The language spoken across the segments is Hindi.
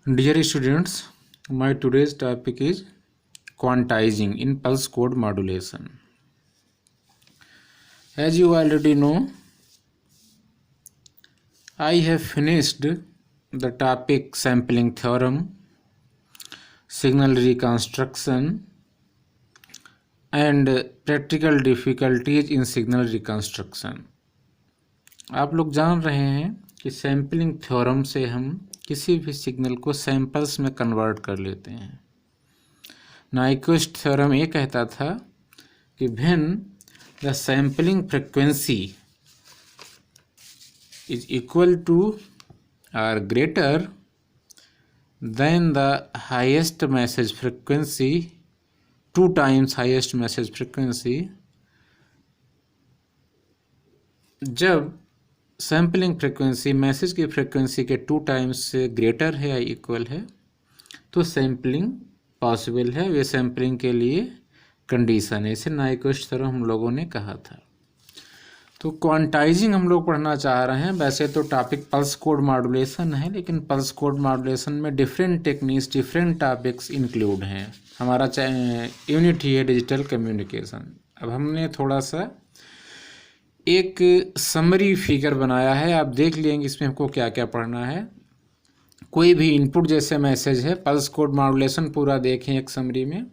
Dear students, my today's topic is quantizing in pulse code modulation. As you already know, I have finished the topic sampling theorem, signal reconstruction, and practical difficulties in signal reconstruction. आप लोग जान रहे हैं कि सैम्पलिंग थ्योरम से हम किसी भी सिग्नल को सैंपल्स में कन्वर्ट कर लेते हैं। नाइक्विस्ट थ्योरम ये कहता था कि when the sampling frequency is equal to or greater than the highest message frequency 2 times highest message frequency, जब सैम्पलिंग फ्रीक्वेंसी मैसेज की फ्रीक्वेंसी के 2 times से ग्रेटर है या इक्वल है तो सैम्पलिंग पॉसिबल है। वे सैम्पलिंग के लिए कंडीशन है, इसे नाइक्विस्ट थ्योरम हम लोगों ने कहा था। तो क्वांटाइजिंग हम लोग पढ़ना चाह रहे हैं। वैसे तो टॉपिक पल्स कोड मॉड्यूलेशन है, लेकिन पल्स कोड मॉड्यूलेशन में different techniques, different topics include हैं। हमारा यूनिट ही है डिजिटल कम्युनिकेशन। अब हमने थोड़ा सा एक समरी फिगर बनाया है, आप देख लेंगे इसमें हमको क्या क्या पढ़ना है। कोई भी इनपुट जैसे मैसेज है, पल्स कोड मॉड्यूलेशन पूरा देखें एक समरी में,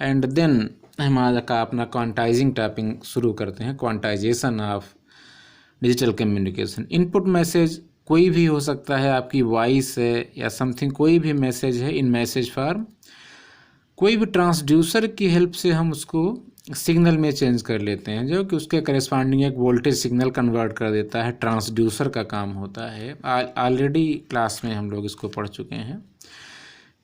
एंड देन हम आज का अपना क्वांटाइजिंग टॉपिक शुरू करते हैं, quantization of digital communication. Input message कोई भी हो सकता है, आपकी वॉइस है या समथिंग, कोई भी मैसेज है इन मैसेज फॉर्म। कोई भी ट्रांसड्यूसर की हेल्प से हम उसको सिग्नल में चेंज कर लेते हैं, जो कि उसके करेस्पॉन्डिंग एक वोल्टेज सिग्नल कन्वर्ट कर देता है। ट्रांसड्यूसर का काम होता है। ऑलरेडी क्लास में हम लोग इसको पढ़ चुके हैं।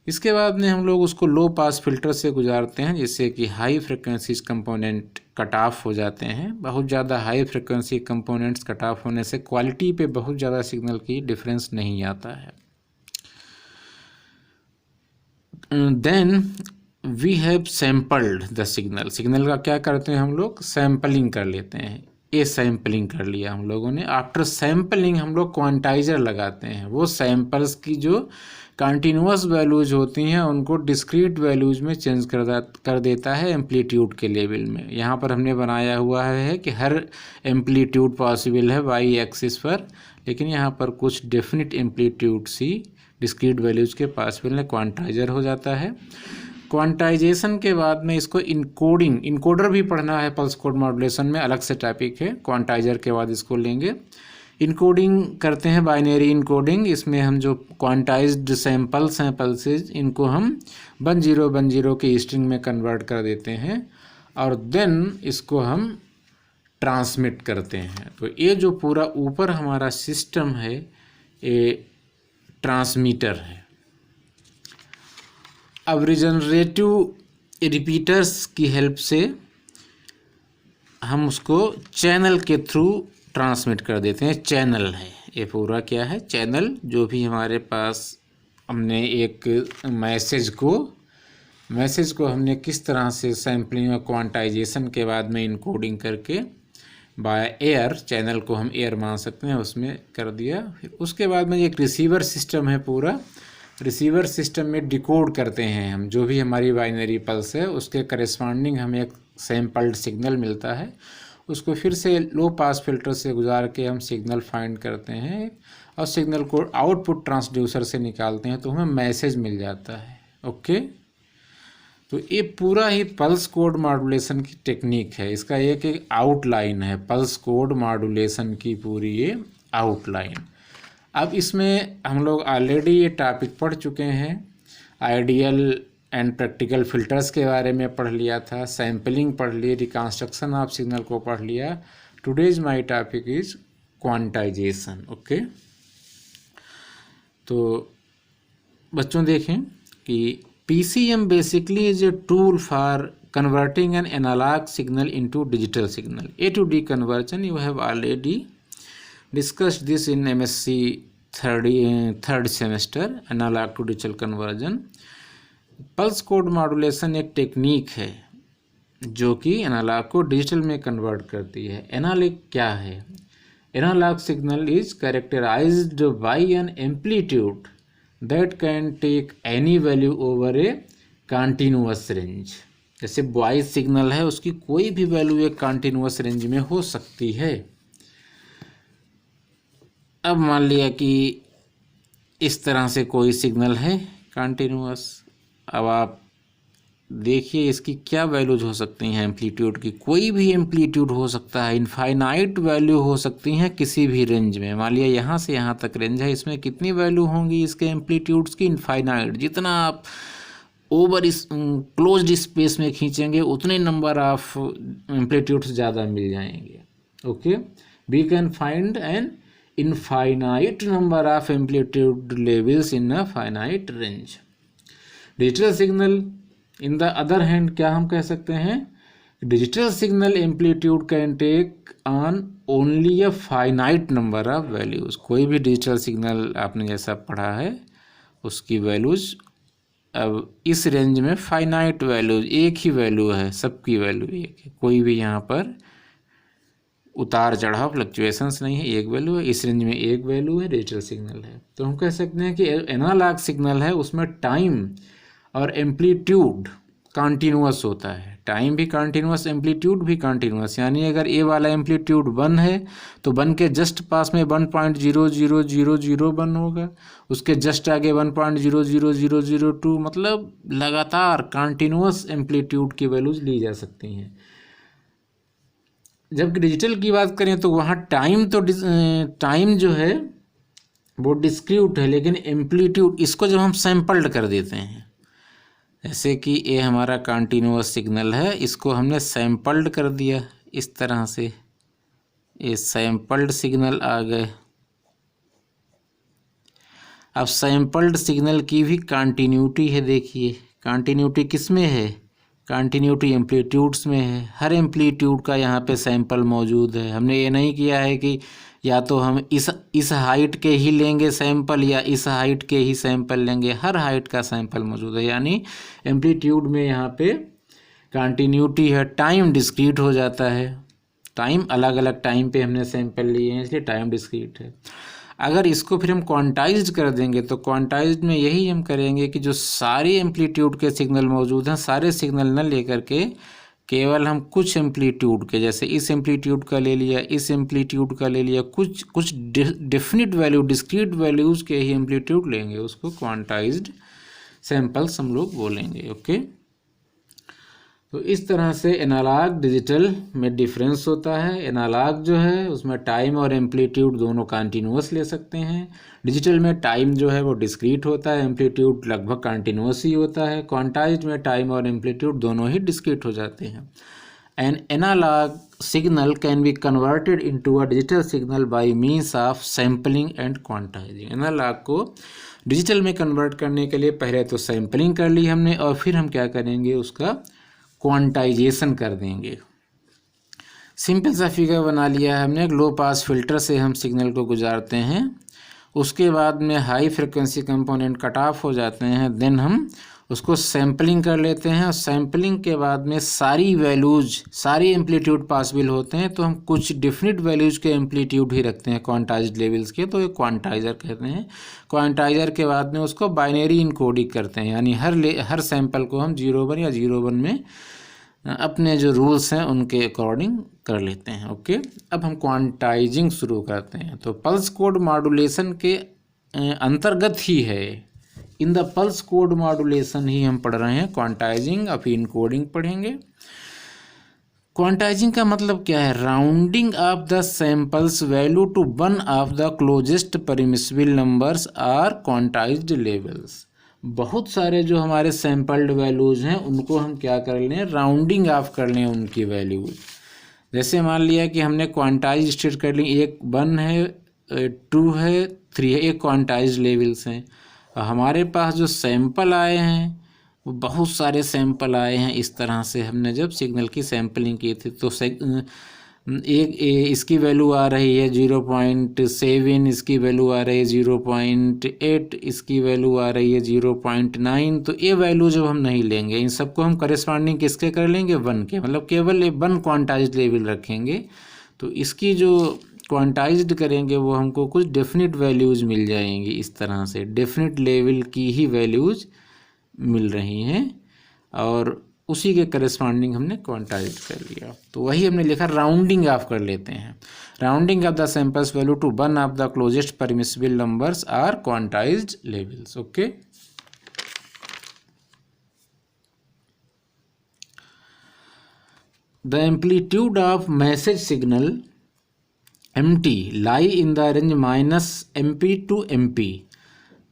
इसके बाद में हम लोग उसको लो पास फिल्टर से गुजारते हैं, जिससे कि high frequencies component cut off हो जाते हैं। बहुत ज़्यादा high frequency components cut off होने से क्वालिटी पे बहुत ज़्यादा सिग्नल की डिफरेंस नहीं आता है। Then we have sampled the signal. Signal का क्या करते हैं हम लोग? सैम्पलिंग कर लेते हैं। ए सैम्पलिंग कर लिया हम लोगों ने। आफ्टर सैम्पलिंग हम लोग क्वांटाइजर लगाते हैं। वो सैम्पल्स की जो कंटिन्यूअस वैल्यूज होती हैं उनको डिस्क्रीट वैल्यूज में चेंज कर देता है एम्पलीट्यूड के लेवल में। यहाँ पर हमने बनाया हुआ है कि हर एम्पलीट्यूड पॉसिबल है वाई एक्सिस पर, लेकिन यहाँ पर कुछ डेफिनिट एम्पलीट्यूड सी डिस्क्रीट वैल्यूज के पॉसिबल है, क्वांटाइजर हो जाता है। क्वांटाइजेशन के बाद में इसको इनकोडर भी पढ़ना है पल्स कोड मॉड्यूलेशन में, अलग से टॉपिक है। क्वांटाइजर के बाद इसको लेंगे। इनकोडिंग करते हैं, बाइनरी इनकोडिंग। इसमें हम जो क्वांटाइज्ड सैंपल्स हैं पल्सेज, इनको हम 1010 के स्ट्रिंग में कन्वर्ट कर देते हैं और देन इसको हम ट्रांसमिट करते हैं। तो ये जो पूरा ऊपर हमारा सिस्टम है ये ट्रांसमीटर है। अब रिजनरेटिव रिपीटर्स की हेल्प से हम उसको चैनल के थ्रू ट्रांसमिट कर देते हैं। चैनल है ये पूरा, क्या है? चैनल। जो भी हमारे पास हमने एक मैसेज को हमने किस तरह से सैम्पलिंग और क्वांटाइजेशन के बाद में इनकोडिंग करके बाय एयर, चैनल को हम एयर मान सकते हैं, उसमें कर दिया। फिर उसके बाद में एक रिसीवर सिस्टम है पूरा। रिसीवर सिस्टम में डिकोड करते हैं हम जो भी हमारी बाइनरी पल्स है, उसके करेस्पॉन्डिंग हमें एक सैम्पल्ड सिग्नल मिलता है। उसको फिर से लो पास फिल्टर से गुजार के हम सिग्नल फाइंड करते हैं और सिग्नल को आउटपुट ट्रांसड्यूसर से निकालते हैं, तो हमें मैसेज मिल जाता है। ओके, तो ये पूरा ही पल्स कोड मॉड्यूलेशन की टेक्निक है। इसका एक आउटलाइन है, पल्स कोड मॉड्यूलेशन की पूरी ये आउटलाइन। अब इसमें हम लोग ऑलरेडी ये टॉपिक पढ़ चुके हैं। आइडियल एंड प्रैक्टिकल फिल्टर्स के बारे में पढ़ लिया था, सैम्पलिंग पढ़ ली, रिकंस्ट्रक्शन ऑफ सिग्नल को पढ़ लिया। Today's my topic is quantization. Okay, तो बच्चों देखें कि PCM basically is a tool for converting an analog signal into digital signal. A to D conversion, you have already discussed this in MSc third semester, analog to digital conversion. Pulse code modulation एक टेक्निक है जो कि एनालॉग को डिजिटल में कन्वर्ट करती है। एनालॉग क्या है? Analogue signal is characterised by an amplitude that can take any value over a continuous range. जैसे वॉइस सिग्नल है, उसकी कोई भी वैल्यू एक कंटिन्यूअस रेंज में हो सकती है। अब मान लिया कि इस तरह से कोई सिग्नल है कंटिन्यूअस। अब आप देखिए इसकी क्या वैल्यूज हो सकती हैं एम्पलीट्यूड की। कोई भी एम्पलीट्यूड हो सकता है, इनफाइनाइट वैल्यू हो सकती हैं किसी भी रेंज में। मान लिया यहाँ से यहाँ तक रेंज है, इसमें कितनी वैल्यू होंगी इसके एम्पलीट्यूड्स की? इनफाइनाइट। जितना आप ओवर इस क्लोज्ड स्पेस में खींचेंगे उतने नंबर ऑफ एम्पलीट्यूड्स ज़्यादा मिल जाएंगे। Okay, we can find an infinite number of amplitude levels in a finite range. Digital signal in the other hand क्या हम कह सकते हैं? Digital signal amplitude can take on only a finite number of values. कोई भी डिजिटल सिग्नल आपने जैसा पढ़ा है उसकी वैल्यूज अब इस रेंज में फाइनाइट वैल्यूज, एक ही वैल्यू है, सबकी वैल्यू एक है, कोई भी यहाँ पर उतार चढ़ाव फ्लक्चुएशंस नहीं है, एक वैल्यू है। इस रेंज में एक वैल्यू है, डिजिटल सिग्नल है। तो हम कह सकते हैं कि एनालॉग सिग्नल है, उसमें टाइम और एम्पलीट्यूड कॉन्टीन्यूअस होता है। टाइम भी कॉन्टीन्यूअस, एम्पलीट्यूड भी कॉन्टीन्यूअस। यानी अगर ए वाला एम्पलीट्यूड 1 है तो 1 के जस्ट पास में 1.00001 होगा, उसके जस्ट आगे 1.00002, मतलब लगातार कॉन्टीन्यूअस एम्पलीट्यूड की वैल्यूज ली जा सकती हैं। जबकि डिजिटल की बात करें तो वहाँ टाइम जो है वो डिस्क्रीट है, लेकिन एम्पलीट्यूड इसको जब हम सैम्पल्ड कर देते हैं, जैसे कि ये हमारा कंटिन्यूअस सिग्नल है, इसको हमने सैम्पल्ड कर दिया इस तरह से, ये सैम्पल्ड सिग्नल आ गए। अब सैम्पल्ड सिग्नल की भी कंटिन्यूटी है। देखिए कंटिन्यूटी किस में है? कंटिन्यूटी एम्पलीट्यूड्स में है। हर एम्पलीट्यूड का यहाँ पे सैंपल मौजूद है। हमने ये नहीं किया है कि या तो हम इस हाइट के ही लेंगे सैंपल या इस हाइट के ही सैंपल लेंगे, हर हाइट का सैंपल मौजूद है। यानी एम्पलीट्यूड में यहाँ पे कंटिन्यूटी है, टाइम डिस्क्रीट हो जाता है। टाइम अलग अलग टाइम पे हमने सैंपल लिए हैं, इसलिए टाइम डिस्क्रीट है। अगर इसको फिर हम क्वांटाइज्ड कर देंगे तो क्वांटाइज्ड में यही हम करेंगे कि जो सारी एम्पलीट्यूड के सिग्नल मौजूद हैं, सारे सिग्नल न लेकर के केवल हम कुछ एम्पलीट्यूड के, जैसे इस एम्पलीट्यूड का ले लिया, इस एम्पलीट्यूड का ले लिया, कुछ डेफिनिट वैल्यू, डिस्क्रीट वैल्यूज़ के ही एम्पलीट्यूड लेंगे, उसको क्वांटाइज्ड सैंपल्स हम लोग बोलेंगे। ओके, तो इस तरह से एनालॉग डिजिटल में डिफरेंस होता है। एनालॉग जो है उसमें टाइम और एम्पलीट्यूड दोनों कंटिन्यूअस ले सकते हैं। डिजिटल में टाइम जो है वो डिस्क्रीट होता है, एम्पलीट्यूड लगभग कंटिन्यूअस ही होता है। क्वांटाइज्ड में टाइम और एम्पलीट्यूड दोनों ही डिस्क्रीट हो जाते हैं। An analogue signal can be converted into a digital signal by means of sampling and quantizing. Analogue को डिजिटल में कन्वर्ट करने के लिए पहले तो सैम्पलिंग कर ली हमने, और फिर हम क्या करेंगे, उसका क्वांटाइजेशन कर देंगे। सिंपल सा फिगर बना लिया है हमने। लो पास फिल्टर से हम सिग्नल को गुजारते हैं, उसके बाद में high frequency component cut off हो जाते हैं, देन हम उसको सैम्पलिंग कर लेते हैं। और सैम्पलिंग के बाद में सारी वैल्यूज, सारी एम्पलीट्यूड पॉसिबल होते हैं, तो हम कुछ डिफिनिट वैल्यूज के एम्पलीट्यूड ही रखते हैं क्वांटाइज्ड लेवल्स के, तो ये क्वांटाइजर कहते हैं। क्वांटाइजर के बाद में उसको बाइनरी इनकोडिंग करते हैं, यानी हर सैंपल को हम 0 1 या 0 1 में अपने जो रूल्स हैं उनके अकॉर्डिंग कर लेते हैं। ओके, अब हम क्वांटाइजिंग शुरू करते हैं। तो पल्स कोड मॉड्यूलेशन के अंतर्गत ही है, in the pulse code modulation ही हम पढ़ रहे हैं क्वांटाइजिंग, अभी इनकोडिंग पढ़ेंगे। क्वांटाइजिंग का मतलब क्या है? Rounding off the samples value to one of the closest permissible numbers are quantised levels. बहुत सारे जो हमारे सैंपल्ड वैल्यूज़ हैं उनको हम क्या कर लें, राउंडिंग ऑफ कर लें उनकी वैल्यूज। जैसे मान लिया कि हमने क्वांटाइज स्टेट कर ली, एक 1 है, 2 है, 3 है, एक क्वांटाइज लेवल्स हैं। हमारे पास जो सैंपल आए हैं वो बहुत सारे सैंपल आए हैं। इस तरह से हमने जब सिग्नल की सैंपलिंग की थी तो इसकी वैल्यू आ रही है 0.7, इसकी वैल्यू आ रही है 0.8, इसकी वैल्यू आ रही है 0.9। तो ये वैल्यू जब हम नहीं लेंगे, इन सबको हम करेस्पॉन्डिंग किसके कर लेंगे, 1 के, मतलब केवल 1 क्वांटाइज्ड लेवल रखेंगे। तो इसकी जो क्वांटाइज्ड करेंगे वो हमको कुछ डेफिनेट वैल्यूज़ मिल जाएंगी। इस तरह से डेफिनेट लेवल की ही वैल्यूज़ मिल रही हैं और उसी के करस्पॉन्डिंग हमने क्वांटाइज्ड कर लिया। तो वही हमने लिखा, राउंडिंग ऑफ कर लेते हैं। Rounding off the samples value to one of the closest permissible numbers are quantised levels. Okay, the amplitude of message signal mt lie in the range minus mp to mp.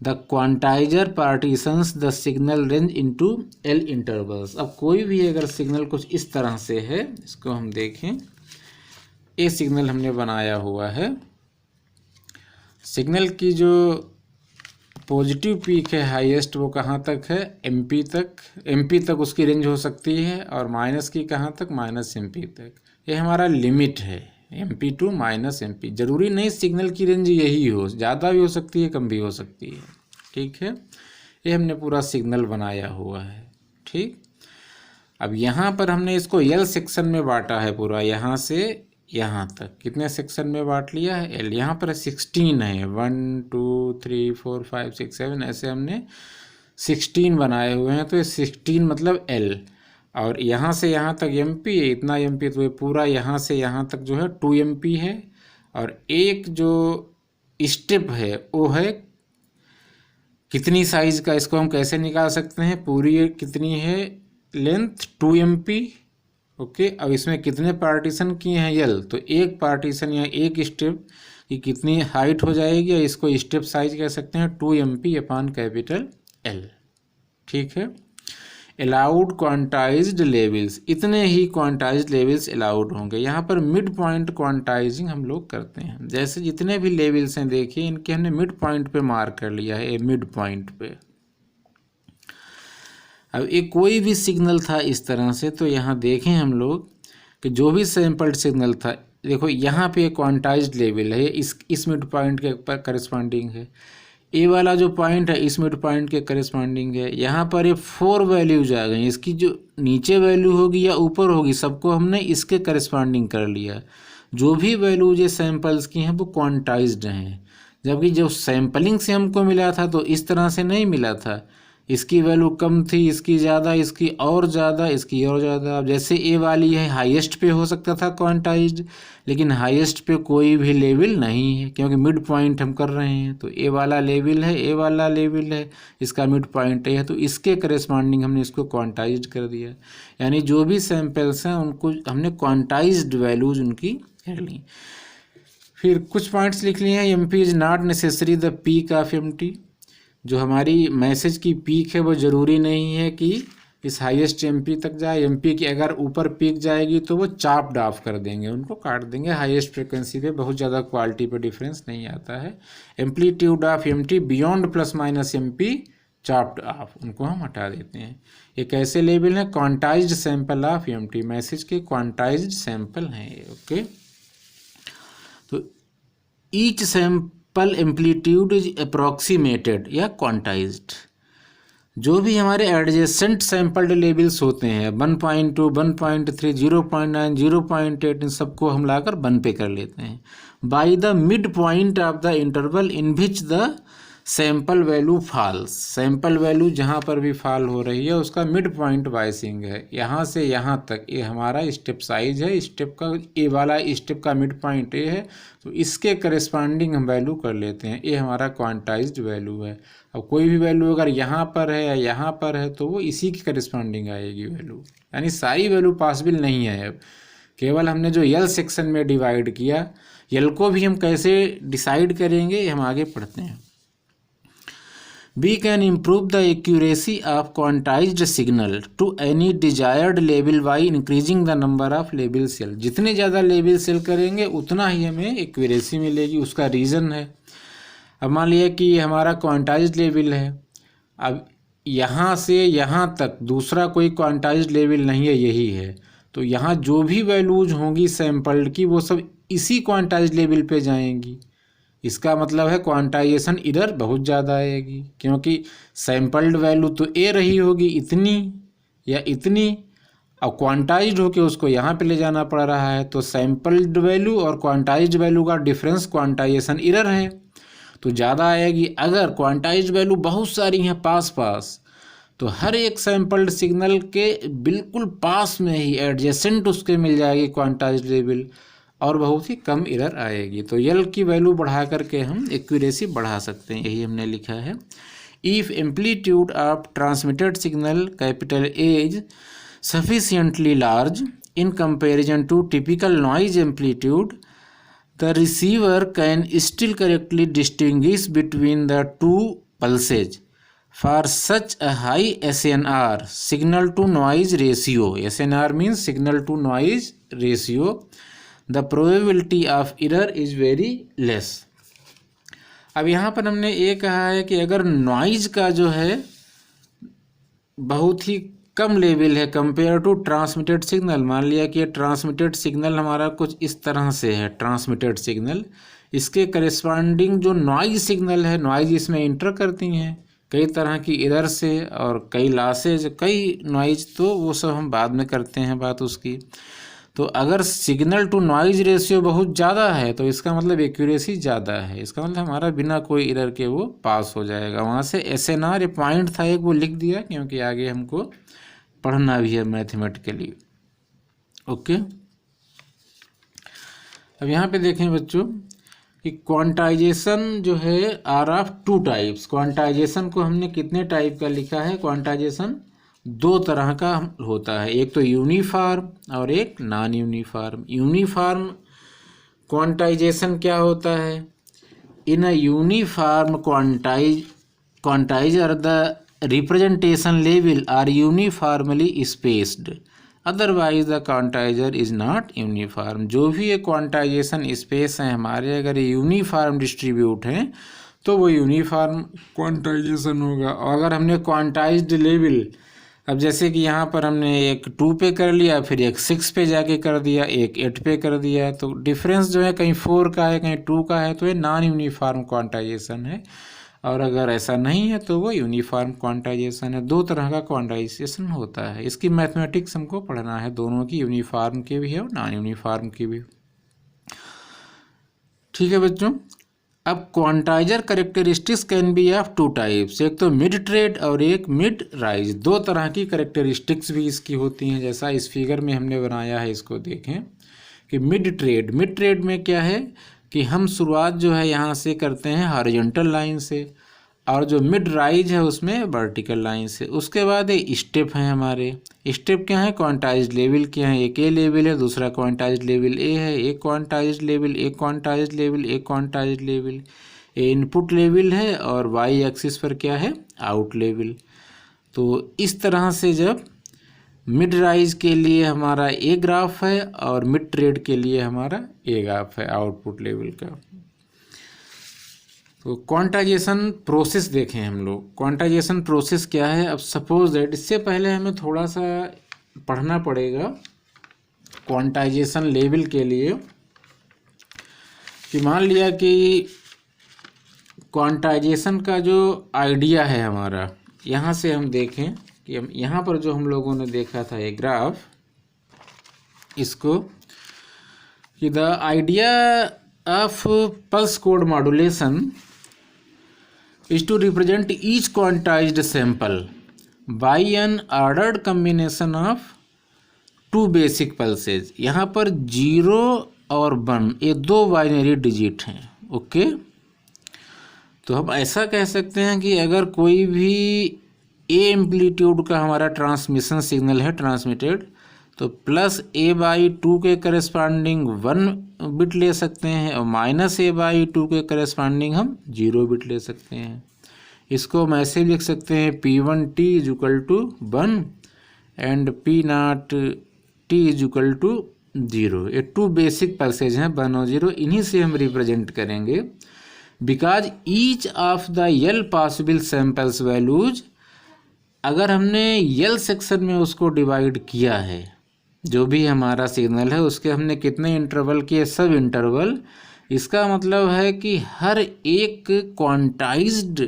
The quantizer partitions the signal range into L intervals. अब कोई भी अगर सिग्नल कुछ इस तरह से है, इसको हम देखें, ये सिग्नल हमने बनाया हुआ है। सिग्नल की जो पॉजिटिव पीक है हाईएस्ट वो कहाँ तक है, एमपी तक। एमपी तक उसकी रेंज हो सकती है और माइनस की कहाँ तक, माइनस एमपी तक। ये हमारा लिमिट है, एमपी टू माइनस एमपी। ज़रूरी नहीं सिग्नल की रेंज यही हो, ज़्यादा भी हो सकती है, कम भी हो सकती है। ठीक है, ये हमने पूरा सिग्नल बनाया हुआ है। ठीक, अब यहाँ पर हमने इसको एल सेक्शन में बांटा है पूरा, यहाँ से यहाँ तक कितने सेक्शन में बांट लिया है, एल। यहाँ पर 16 है, 1 2 3 4 5 6 7, ऐसे हमने 16 बनाए हुए हैं। तो ये 16 मतलब एल, और यहाँ से यहाँ तक एम पी है, इतना एम पी। तो ये पूरा यहाँ से यहाँ तक जो है 2 एम पी है। और एक जो स्टेप है वो है कितनी साइज का, इसको हम कैसे निकाल सकते हैं, पूरी कितनी है लेंथ, 2 एम पी। ओके, अब इसमें कितने पार्टीशन किए हैं, एल। तो एक पार्टीशन या एक स्टेप की कितनी हाइट हो जाएगी, या इसको स्टेप साइज कह सकते हैं, 2 M P upon capital L. ठीक है, अलाउड क्वांटाइज्ड लेवल्स, इतने ही क्वांटाइज्ड लेवल्स अलाउड होंगे। यहाँ पर मिड पॉइंट क्वांटाइजिंग हम लोग करते हैं। जैसे जितने भी लेवल्स हैं देखिए, इनके हमने मिड पॉइंट पे मार्क कर लिया है, मिड पॉइंट पे। अब एक कोई भी सिग्नल था इस तरह से, तो यहाँ देखें हम लोग कि जो भी सैंपल्ड सिग्नल था, देखो यहाँ पे क्वांटाइज्ड लेवल है, इस मिड पॉइंट के करस्पॉन्डिंग है। ए वाला जो पॉइंट है इस मिड पॉइंट के करस्पॉन्डिंग है। यहाँ पर ये 4 वैल्यूज आ गई, इसकी जो नीचे वैल्यू होगी या ऊपर होगी, सबको हमने इसके करस्पॉन्डिंग कर लिया। जो भी वैल्यूज ये सैंपल्स की हैं वो क्वांटाइज्ड हैं, जबकि जो सैंपलिंग से हमको मिला था तो इस तरह से नहीं मिला था। इसकी वैल्यू कम थी, इसकी ज़्यादा, इसकी और ज़्यादा, इसकी और ज़्यादा। अब जैसे ए वाली है, हाईएस्ट पे हो सकता था क्वांटाइज्ड, लेकिन हाईएस्ट पे कोई भी लेवल नहीं है, क्योंकि मिड पॉइंट हम कर रहे हैं। तो ए वाला लेवल है, ए वाला लेवल है, इसका मिड पॉइंट ए है, तो इसके करस्पॉन्डिंग हमने इसको क्वांटाइज्ड कर दिया। यानी जो भी सैंपल्स हैं उनको हमने क्वांटाइज्ड वैल्यूज उनकी कर ली। फिर कुछ पॉइंट्स लिख लिए हैं, M P is not necessary the peak of M T. जो हमारी मैसेज की पीक है वो ज़रूरी नहीं है कि इस हाईएस्ट एमपी तक जाए। एमपी की अगर ऊपर पीक जाएगी तो वो चॉप्ड ऑफ कर देंगे, उनको काट देंगे। हाईएस्ट फ्रिक्वेंसी पे बहुत ज़्यादा क्वालिटी पे डिफरेंस नहीं आता है। Amplitude of MT beyond plus minus MP chopped off, उनको हम हटा देते हैं। ये कैसे लेवल है, quantised sample of MT, message के क्वांटाइज्ड सैंपल हैं ये। ओके, तो each sample amplitude is approximated या क्वांटाइज्ड। जो भी हमारे एडजेसेंट सैंपल्ड लेवल्स होते हैं 1.2, 1.3, 0.9, 0.8, इन सबको हम लाकर 1 पे कर लेते हैं। By the mid point of the interval in which the sample value falls, sample value जहाँ पर भी फॉल हो रही है उसका मिड पॉइंट बाइसिंग है। यहाँ से यहाँ तक ये हमारा स्टेप साइज है, स्टेप का ए वाला स्टेप का मिड पॉइंट ए है, तो इसके करस्पॉन्डिंग हम वैल्यू कर लेते हैं। ये हमारा क्वांटाइज्ड वैल्यू है। अब कोई भी वैल्यू अगर यहाँ पर है या यहाँ पर है तो वो इसी की करस्पॉन्डिंग आएगी वैल्यू, यानी सारी वैल्यू पॉसिबल नहीं है। अब केवल हमने जो यल सेक्शन में डिवाइड किया, यल को भी हम कैसे डिसाइड करेंगे हम आगे पढ़ते हैं। We can improve the accuracy of quantized signal to any desired level by increasing the number of label cell। जितने ज़्यादा लेबल सेल करेंगे उतना ही हमें एक्यूरेसी मिलेगी। उसका रीज़न है, अब मान लिया कि हमारा क्वांटाइज्ड लेवल है, अब यहाँ से यहाँ तक दूसरा कोई क्वांटाइज्ड लेवल नहीं है, यही है। तो यहाँ जो भी वैल्यूज होंगी सैंपल्ड की वो सब इसी क्वांटाइज्ड लेवल पे जाएंगी। इसका मतलब है क्वांटाइजेशन इधर बहुत ज़्यादा आएगी, क्योंकि सैंपल्ड वैल्यू तो ए रही होगी इतनी या इतनी, और क्वांटाइज्ड होके उसको यहाँ पे ले जाना पड़ रहा है, तो सैम्पल्ड वैल्यू और क्वांटाइज्ड वैल्यू का डिफरेंस क्वांटाइजेशन एरर है, तो ज़्यादा आएगी। अगर क्वांटाइज्ड वैल्यू बहुत सारी हैं पास पास, तो हर एक सैम्पल्ड सिग्नल के बिल्कुल पास में ही एडजेसेंट उसके मिल जाएगी क्वांटाइज्ड लेवल, और बहुत ही कम एरर आएगी। तो यल की वैल्यू बढ़ा करके हम एक्यूरेसी बढ़ा सकते हैं, यही हमने लिखा है। If amplitude of transmitted signal capital A is sufficiently large in comparison to typical noise amplitude, the receiver can still correctly distinguish between the two pulses. For such a high SNR, signal to noise ratio, SNR means signal to noise ratio, the probability of error is very less. अब यहाँ पर हमने ये कहा है कि अगर नॉइज का जो है बहुत ही कम लेवल है कंपेयर टू ट्रांसमिटेड सिग्नल, मान लिया कि ट्रांसमिटेड सिग्नल हमारा कुछ इस तरह से है, ट्रांसमिटेड सिग्नल, इसके करेस्पॉन्डिंग जो नॉइज सिग्नल है, नॉइज इसमें इंटर करती हैं कई तरह की एरर से और कई लॉसेज, कई नॉइज, तो वो सब हम बाद में करते हैं बात उसकी। तो अगर सिग्नल टू नॉइज रेशियो बहुत ज़्यादा है तो इसका मतलब एक्यूरेसी ज़्यादा है, इसका मतलब हमारा बिना कोई एरर के वो पास हो जाएगा। वहाँ से SNR पॉइंट था एक, वो लिख दिया क्योंकि आगे हमको पढ़ना भी है मैथमेटिकली। ओके, अब यहाँ पे देखें बच्चों कि क्वांटाइजेशन जो है are of two types. Quantisation को हमने कितने टाइप का लिखा है? क्वांटाइजेशन दो तरह का होता है, एक तो यूनिफॉर्म और एक नॉन यूनिफॉर्म। यूनिफॉर्म क्वांटाइजेशन क्या होता है? In a uniform quantizer the representation level are uniformly spaced, otherwise the quantizer is not uniform। जो भी ये क्वांटाइजेशन स्पेस हैं हमारे, अगर ये यूनिफॉर्म डिस्ट्रीब्यूट हैं तो वो यूनिफॉर्म क्वांटाइजेशन होगा। और अगर हमने क्वांटाइज्ड लेवल, अब जैसे कि यहाँ पर हमने एक 2 पे कर लिया, फिर एक 6 पे जाके कर दिया, एक 8 पे कर दिया, तो डिफरेंस जो है कहीं 4 का है कहीं 2 का है, तो ये नॉन यूनिफॉर्म क्वांटाइजेशन है। और अगर ऐसा नहीं है तो वो यूनिफॉर्म क्वांटाइजेशन है। दो तरह का क्वांटाइजेशन होता है, इसकी मैथमेटिक्स हमको पढ़ना है, दोनों की, यूनिफॉर्म की भी है और नॉन यूनिफॉर्म की भी। ठीक है बच्चों, अब quantizer characteristics can be of two types, एक तो मिड ट्रेड और एक मिड राइज। दो तरह की कैरेक्टरिस्टिक्स भी इसकी होती हैं, जैसा इस फिगर में हमने बनाया है, इसको देखें कि मिड ट्रेड में क्या है कि हम शुरुआत जो है यहाँ से करते हैं हॉरिजॉन्टल लाइन से, और जो मिड राइज है उसमें वर्टिकल लाइन से। उसके बाद ये स्टेप हैं हमारे, स्टेप क्या है? क्वांटाइज्ड लेवल के हैं, एक ए लेवल है, दूसरा क्वांटाइज्ड लेवल ए है, एक क्वांटाइज्ड लेवल, एक क्वांटाइज्ड लेवल, एक क्वांटाइज्ड लेवल। ये इनपुट लेवल है और वाई एक्सिस पर क्या है? Out level. तो इस तरह से जब मिड राइज के लिए हमारा ए ग्राफ है और मिड ट्रेड के लिए हमारा ए ग्राफ है आउटपुट लेवल का। तो क्वांटाइजेशन प्रोसेस देखें हम लोग, क्वांटाइजेशन प्रोसेस क्या है। अब सपोज दैट, इससे पहले हमें थोड़ा सा पढ़ना पड़ेगा क्वांटाइजेशन लेवल के लिए, कि मान लिया कि क्वांटाइजेशन का जो आइडिया है हमारा, यहाँ से हम देखें कि यहाँ पर जो हम लोगों ने देखा था ये ग्राफ, इसको कि the idea of pulse code modulation is to represent each quantized sample by an ordered combination of two basic pulses। यहाँ पर 0 और 1 ये दो बाइनरी डिजिट हैं। ओके, तो हम ऐसा कह सकते हैं कि अगर कोई भी ए एम्पलीट्यूड का हमारा ट्रांसमिशन सिग्नल है ट्रांसमिटेड, तो +a/2 के करेस्पॉन्डिंग 1 बिट ले सकते हैं और -a/2 के करेस्पॉन्डिंग हम 0 बिट ले सकते हैं। इसको हम ऐसे लिख सकते हैं P1t = 1 एंड P0t = 0। ये टू बेसिक पल्सेज हैं 1 और 0, इन्हीं से हम रिप्रेजेंट करेंगे। Because each of the L possible samples values, अगर हमने यल सेक्शन में उसको डिवाइड किया है, जो भी हमारा सिग्नल है उसके हमने कितने इंटरवल किए? सब इंटरवल इसका मतलब है कि हर एक क्वांटाइज्ड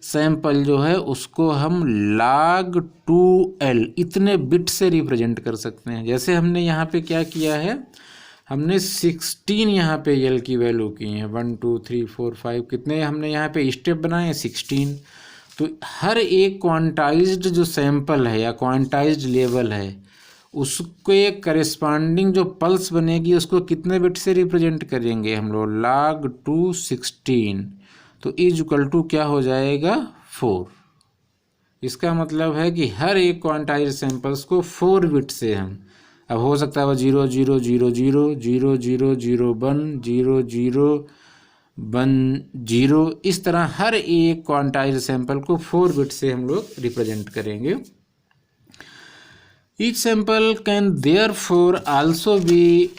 सैंपल जो है उसको हम log 2L इतने बिट से रिप्रेजेंट कर सकते हैं। जैसे हमने यहाँ पे क्या किया है, हमने 16 यहाँ पे L की वैल्यू की है, 1 2 3 4 5 कितने हमने यहाँ पे स्टेप बनाए हैं, 16। तो हर एक क्वांटाइज्ड जो सैंपल है या क्वांटाइज्ड लेवल है उसको एक करेस्पॉन्डिंग जो पल्स बनेगी उसको कितने बिट से रिप्रेजेंट करेंगे हम लोग, log 2 16। तो इज इक्वल टू क्या हो जाएगा, 4। इसका मतलब है कि हर एक क्वांटाइज्ड सैंपल्स को 4 बिट से हम, अब हो सकता है वो 0 0 0 0 0 0 0 1 0 0 1 0, इस तरह हर एक क्वांटाइज्ड सैंपल को 4 बिट से हम लोग रिप्रेजेंट करेंगे। Each sample can therefore also be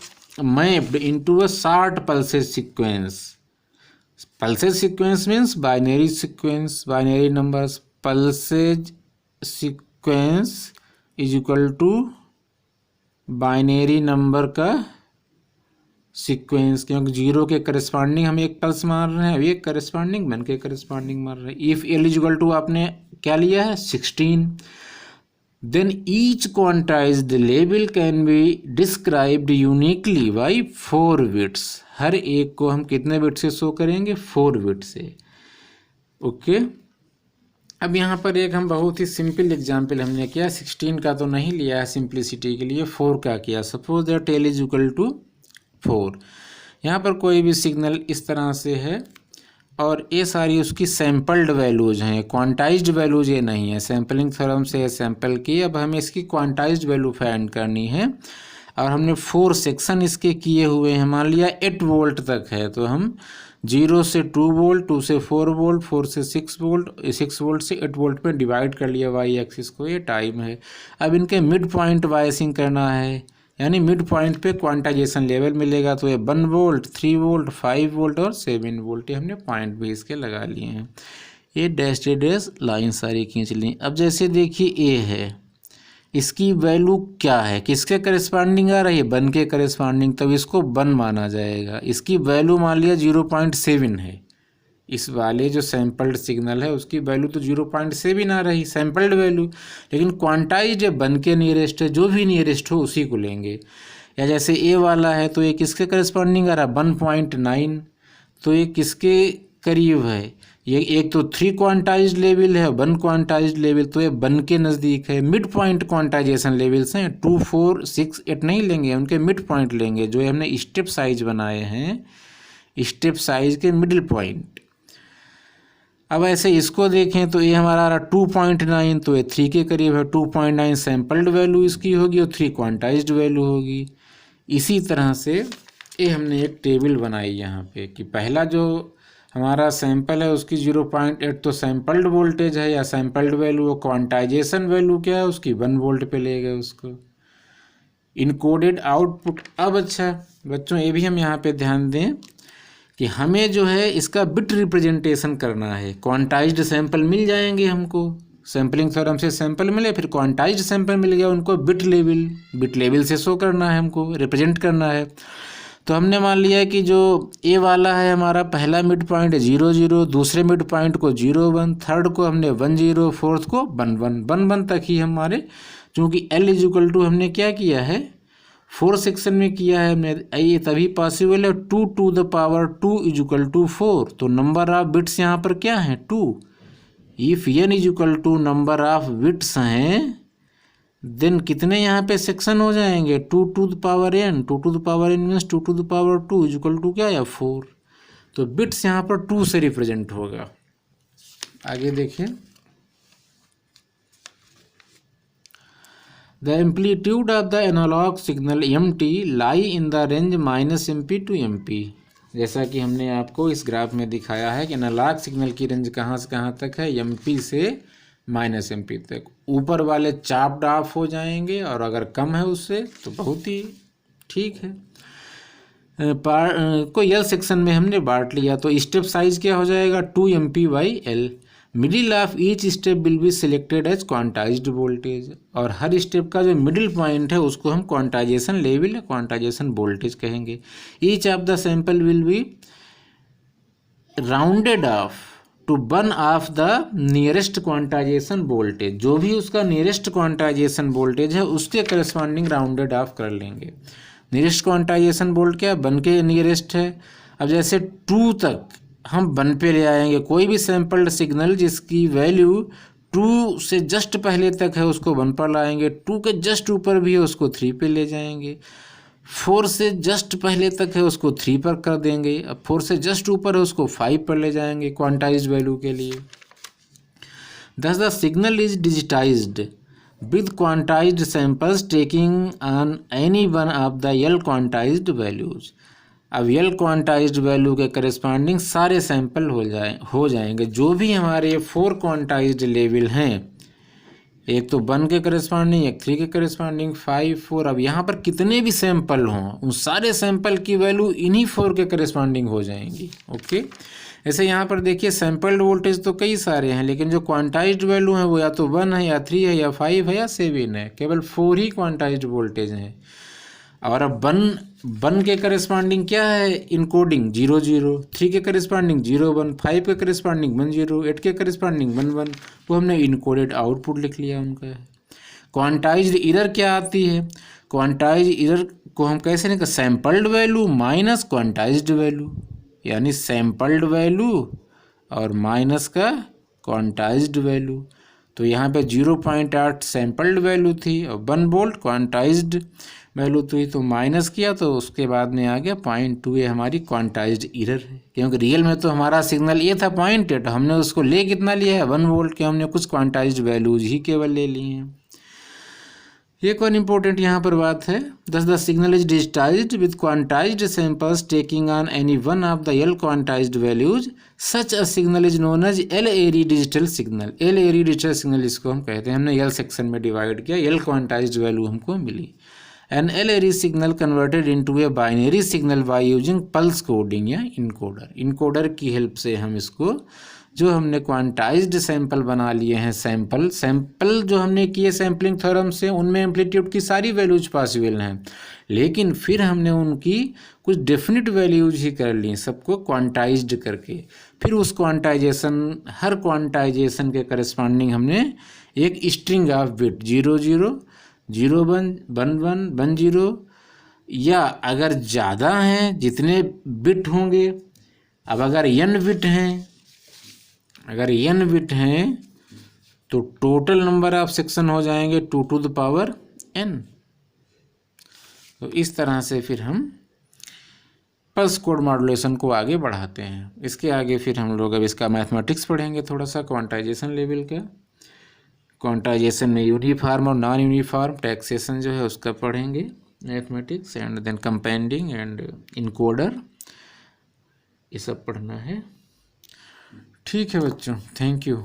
mapped into a short pulses sequence. Pulses sequence means binary sequence, binary numbers. Pulses sequence is equal to binary number का सीक्वेंस, क्योंकि 0 के करस्पॉन्डिंग हम एक पल्स मार रहे हैं, एक करस्पॉन्डिंग 1 के करस्पॉन्डिंग मार रहे हैं। If L is equal to आपने क्या लिया है, 16, then each quantized label can be described uniquely by 4 bits। हर एक को हम कितने बिट से शो करेंगे, 4 बिट से। ओके, अब यहाँ पर एक हम बहुत ही सिंपल एग्जांपल हमने किया, 16 का तो नहीं लिया है सिंप्लिसिटी के लिए, 4 का किया। Suppose that L is equal to 4। यहाँ पर कोई भी सिग्नल इस तरह से है और ये सारी उसकी सैम्पल्ड वैल्यूज हैं, क्वांटाइज्ड वैल्यूज ये नहीं है। सैम्पलिंग थ्योरम से सैंपल की, अब हमें इसकी क्वांटाइज्ड वैल्यू फाइंड करनी है और हमने 4 सेक्शन इसके किए हुए हैं। मान लिया 8 वोल्ट तक है तो हम 0 से 2 वोल्ट, 2 से 4 वोल्ट, 4 से 6 वोल्ट, 6 वोल्ट से 8 वोल्ट पे डिवाइड कर लिया वाई एक्सिस को, ये टाइम है। अब इनके मिड पॉइंट बायसिंग करना है, यानी मिड पॉइंट पे क्वांटाइजेशन लेवल मिलेगा। तो ये 1 वोल्ट, 3 वोल्ट, 5 वोल्ट और 7 वोल्ट, ये हमने पॉइंट भी इसके लगा लिए हैं। ये डैश डैश लाइन सारी खींच ली। अब जैसे देखिए ए है, इसकी वैल्यू क्या है, किसके करस्पॉन्डिंग आ रही है, 1 के करस्पॉन्डिंग, तब इसको 1 माना जाएगा। इसकी वैल्यू मान लिया 0.7 है, इस वाले जो सैम्पल्ड सिग्नल है उसकी वैल्यू तो 0.7 आ रही सैम्पल्ड वैल्यू, लेकिन क्वांटाइज्ड 1 के नियरेस्ट है, जो भी नियरेस्ट हो उसी को लेंगे। या जैसे ए वाला है तो ये किसके करस्पॉन्डिंग आ रहा है, 1.9, तो ये किसके करीब है, ये एक तो 3 क्वांटाइज्ड लेवल है, 1 क्वांटाइज्ड लेवल, तो ये 1 के नज़दीक है। मिड पॉइंट क्वांटाइजेशन लेवल्स हैं, 2 4 6 8 नहीं लेंगे, उनके मिड पॉइंट लेंगे, जो हमने स्टेप साइज बनाए हैं, स्टेप साइज के मिडिल पॉइंट। अब ऐसे इसको देखें तो ये हमारा आ रहा 2.9, तो ये 3 के करीब है। 2.9 सैम्पल्ड वैल्यू इसकी होगी और 3 क्वांटाइज्ड वैल्यू होगी। इसी तरह से ये हमने एक टेबल बनाई यहाँ पे कि पहला जो हमारा सैंपल है उसकी 0.8 तो सैम्पल्ड वोल्टेज है या सैम्पल्ड वैल्यू, वो क्वांटाइजेशन वैल्यू क्या है उसकी 1 वोल्ट पे ले गए उसको। इनकोडेड आउटपुट, अब अच्छा बच्चों ये भी हम यहाँ पे ध्यान दें कि हमें जो है इसका बिट रिप्रेजेंटेशन करना है। क्वांटाइज्ड सैंपल मिल जाएंगे हमको, सैम्पलिंग थ्योरम से सैंपल मिले, फिर क्वांटाइज्ड सैंपल मिल गया, उनको बिट लेवल से शो करना है, हमको रिप्रेजेंट करना है। तो हमने मान लिया कि जो ए वाला है हमारा पहला मिड पॉइंट है 0 0, दूसरे मिड पॉइंट को 0 1, थर्ड को हमने 1 0, फोर्थ को 1 1 1 1 तक ही हमारे, चूँकि L इज इक्वल टू हमने क्या किया है 4 सेक्शन में किया है हमने, ये तभी पॉसिबल है। 2 to the power 2 is equal to 4, तो नंबर ऑफ बिट्स यहाँ पर क्या है 2। If n is equal to number of bits हैं देन कितने यहाँ पे सेक्शन हो जाएंगे 2 to the power n, 2 to the power n means 2 to the power 2 is equal to क्या है 4। तो बिट्स यहाँ पर 2 से रिप्रेजेंट होगा। आगे देखिए, The amplitude of the analog signal MT lie in the range -MP to MP। जैसा कि हमने आपको इस ग्राफ में दिखाया है कि एनालॉग सिग्नल की रेंज कहाँ से कहाँ तक है, MP से -MP तक। ऊपर वाले चाप्ड ऑफ हो जाएंगे और अगर कम है उससे तो बहुत ही ठीक है। को L सेक्शन में हमने बांट लिया तो स्टेप साइज क्या हो जाएगा 2 MP/L। Middle of each step will be selected as quantised voltage, और हर स्टेप का जो मिडिल पॉइंट है उसको हम क्वांटाइजेशन लेवल या क्वांटाइजेशन वोल्टेज कहेंगे। Each of the sample will be rounded off to one of the nearest quantisation voltage, जो भी उसका नियरेस्ट क्वांटाइजेशन वोल्टेज है उसके करस्पॉन्डिंग राउंडेड ऑफ कर लेंगे। नियरेस्ट क्वांटाइजेशन वोल्ट क्या, 1 के नियरेस्ट है। अब जैसे 2 तक हम 1 पे ले आएंगे, कोई भी सैंपल्ड सिग्नल जिसकी वैल्यू 2 से जस्ट पहले तक है उसको 1 पर लाएंगे, 2 के जस्ट ऊपर भी है उसको 3 पे ले जाएंगे, 4 से जस्ट पहले तक है उसको 3 पर कर देंगे, अब 4 से जस्ट ऊपर है उसको 5 पर ले जाएंगे क्वांटाइज्ड वैल्यू के लिए। Thus the signal is digitized with quantized samples taking on any one of the L quantized values। अब L क्वांटाइज्ड वैल्यू के करस्पॉन्डिंग सारे सैंपल हो जाएंगे। जो भी हमारे 4 क्वांटाइज्ड लेवल हैं, एक तो 1 के करस्पॉन्डिंग, एक 3 के करस्पॉन्डिंग, 5, 4, अब यहाँ पर कितने भी सैंपल हों उन सारे सैंपल की वैल्यू इन्हीं 4 के करस्पॉन्डिंग हो जाएंगी। ओके, ऐसे यहाँ पर देखिए सैंपल्ड वोल्टेज तो कई सारे हैं, लेकिन जो क्वांटाइज्ड वैल्यू है वो या तो 1 है या 3 है या 5 है या 7 है, केवल 4 ही क्वांटाइज्ड वोल्टेज हैं। और अब 1 के करस्पॉन्डिंग क्या है, इनकोडिंग 0 0, 3 के करस्पॉन्डिंग 0 1, 5 के करस्पॉन्डिंग 1 0, 8 के करस्पॉन्डिंग 1 1, वो हमने इनकोडेड आउटपुट लिख लिया उनका है। क्वांटाइज्ड एरर क्या आती है, क्वांटाइज्ड एरर को हम कैसे निकाल, sampled value minus quantized value, यानी सैंपल्ड वैल्यू और माइनस का क्वांटाइज्ड वैल्यू। तो यहाँ पे 0.8 सैंपल्ड वैल्यू थी और 1 वोल्ट क्वांटाइज्ड वैल्यू थी, तो माइनस किया तो उसके बाद में आ गया 0.2, ये हमारी क्वांटाइज्ड एरर है। क्योंकि रियल में तो हमारा सिग्नल ये था 0.8, हमने उसको ले कितना लिया है 1 वोल्ट के, हमने कुछ क्वांटाइज्ड वैल्यूज ही केवल ले ली हैं। एक और इम्पोर्टेंट यहाँ पर बात है, thus the signal is digitized with quantized samples taking on any one of the L quantized values, such a signal is known as LARE digital signal। LARE digital signal इसको हम कहते हैं, हमने L सेक्शन में डिवाइड किया, L quantized वैल्यू हमको मिली। An LARE signal converted into a binary signal by using pulse coding या इनकोडर की हेल्प से हम इसको, जो हमने क्वांटाइज्ड सैंपल बना लिए हैं, सैंपल जो हमने किए सैम्पलिंग थ्योरम से, उनमें एम्पलीट्यूड की सारी वैल्यूज पॉसिबल हैं, लेकिन फिर हमने उनकी कुछ डेफिनेट वैल्यूज ही कर ली, सबको क्वांटाइज्ड करके। फिर उस क्वांटाइजेशन, हर क्वांटाइजेशन के करस्पॉन्डिंग हमने एक स्ट्रिंग ऑफ बिट 0 0 0 1 1 1 1 0, या अगर ज़्यादा हैं जितने बिट होंगे, अब अगर n बिट हैं, अगर n बिट हैं तो टोटल नंबर ऑफ सेक्शन हो जाएंगे 2 to the power n। तो इस तरह से फिर हम पल्स कोड मॉड्यूलेशन को आगे बढ़ाते हैं। इसके आगे फिर हम लोग अब इसका मैथमेटिक्स पढ़ेंगे थोड़ा सा, क्वांटाइजेशन लेवल का। क्वांटाइजेशन में यूनिफॉर्म और नॉन यूनिफॉर्म टैक्सेशन जो है उसका पढ़ेंगे mathematics, and then compounding and encoder, ये सब पढ़ना है। ठीक है बच्चों, थैंक यू।